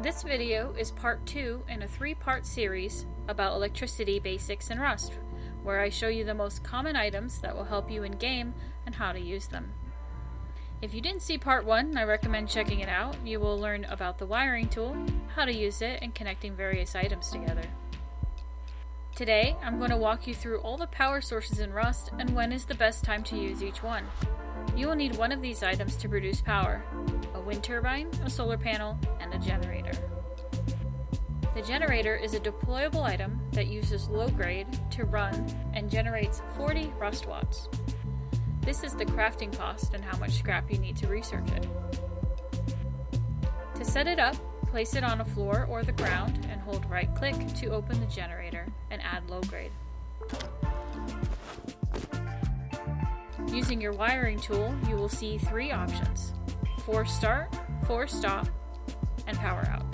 This video is part 2 in a 3-part series about electricity basics in Rust, where I show you the most common items that will help you in game and how to use them. If you didn't see part 1, I recommend checking it out. You will learn about the wiring tool, how to use it, and connecting various items together. Today, I'm going to walk you through all the power sources in Rust and when is the best time to use each one. You will need one of these items to produce power: a wind turbine, a solar panel, and a generator. The generator is a deployable item that uses low grade to run and generates 40 Rust watts. This is the crafting cost and how much scrap you need to research it. To set it up, place it on a floor or the ground and hold right click to open the generator and add low grade. Using your wiring tool, you will see 3 options: force start, force stop, and power out.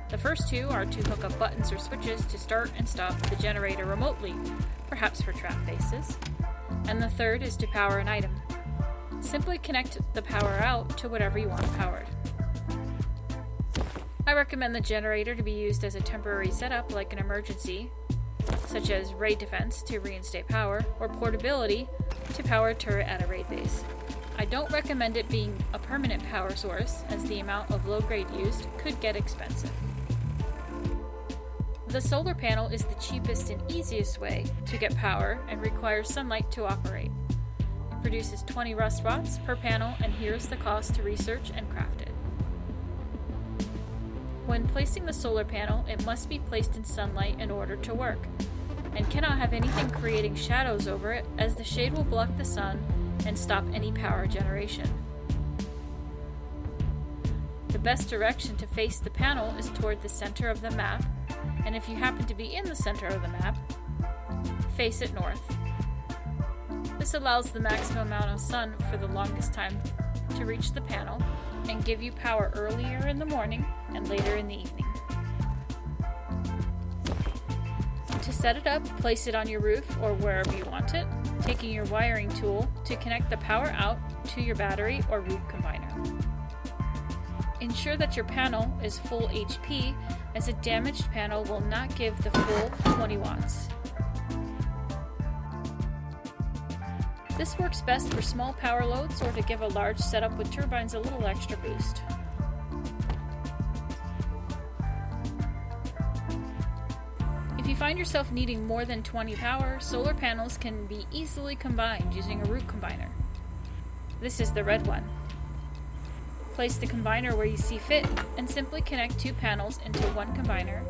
The first 2 are to hook up buttons or switches to start and stop the generator remotely, perhaps for trap bases. And the third is to power an item. Simply connect the power out to whatever you want powered. I recommend the generator to be used as a temporary setup like an emergency, such as raid defense to reinstate power, or portability to power a turret at a raid base. I don't recommend it being a permanent power source, as the amount of low grade used could get expensive. The solar panel is the cheapest and easiest way to get power and requires sunlight to operate. It produces 20 Rust watts per panel, and here's the cost to research and craft it. When placing the solar panel, it must be placed in sunlight in order to work, and cannot have anything creating shadows over it, as the shade will block the sun and stop any power generation. The best direction to face the panel is toward the center of the map, and if you happen to be in the center of the map, face it north. This allows the maximum amount of sun for the longest time to reach the panel and give you power earlier in the morning and later in the evening. To set it up, place it on your roof or wherever you want it, taking your wiring tool to connect the power out to your battery or root combiner. Ensure that your panel is full HP, as a damaged panel will not give the full 20 watts. This works best for small power loads or to give a large setup with turbines a little extra boost. If you find yourself needing more than 20 power, solar panels can be easily combined using a root combiner. This is the red one. Place the combiner where you see fit and simply connect 2 panels into one combiner.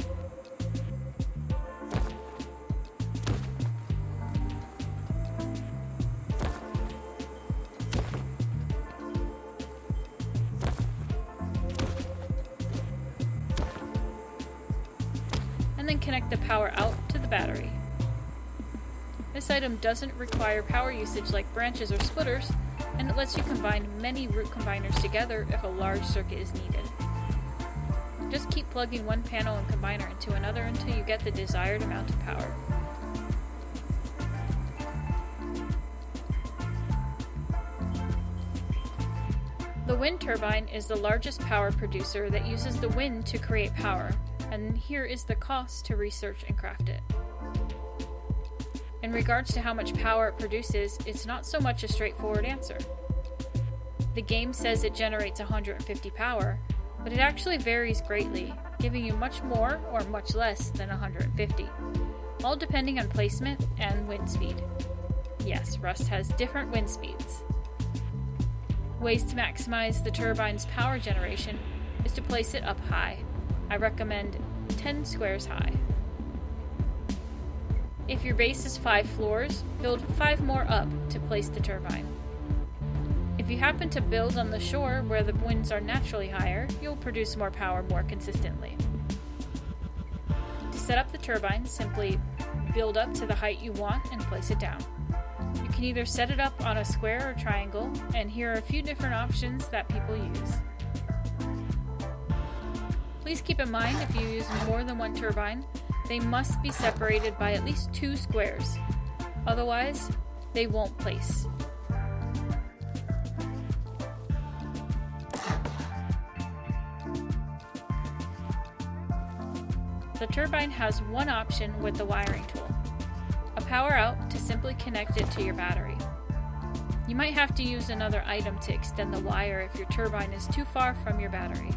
And then connect the power out to the battery. This item doesn't require power usage like branches or splitters, and it lets you combine many root combiners together if a large circuit is needed. Just keep plugging one panel and combiner into another until you get the desired amount of power. The wind turbine is the largest power producer that uses the wind to create power, and here is the cost to research and craft it. In regards to how much power it produces, it's not so much a straightforward answer. The game says it generates 150 power, but it actually varies greatly, giving you much more or much less than 150, all depending on placement and wind speed. Yes, Rust has different wind speeds. Ways to maximize the turbine's power generation is to place it up high. I recommend 10 squares high. If your base is 5 floors, build 5 more up to place the turbine. If you happen to build on the shore where the winds are naturally higher, you'll produce more power more consistently. To set up the turbine, simply build up to the height you want and place it down. You can either set it up on a square or triangle, and here are a few different options that people use. Please keep in mind, if you use more than one turbine, they must be separated by at least 2 squares. Otherwise, they won't place. The Turbine has one option with the wiring tool, a power out to simply connect it to your battery. You might have to use another item to extend the wire if your Turbine is too far from your battery.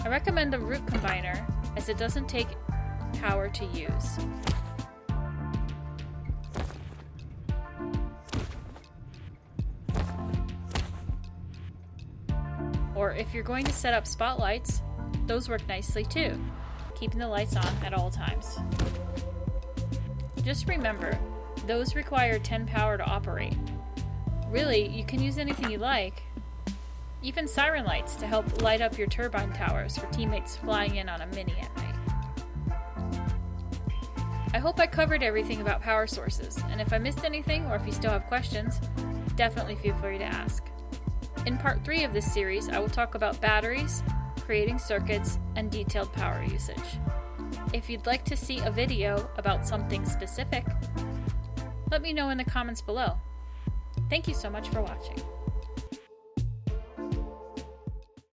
I recommend a root combiner as it doesn't take power to use. Or if you're going to set up spotlights, those work nicely too, keeping the lights on at all times. Just remember, those require 10 power to operate. Really, you can use anything you like, even siren lights to help light up your Turbine towers for teammates flying in on a mini at night. I hope I covered everything about power sources, and if I missed anything or if you still have questions, definitely feel free to ask. In part 3 of this series, I will talk about batteries, creating circuits, and detailed power usage. If you'd like to see a video about something specific, let me know in the comments below. Thank you so much for watching.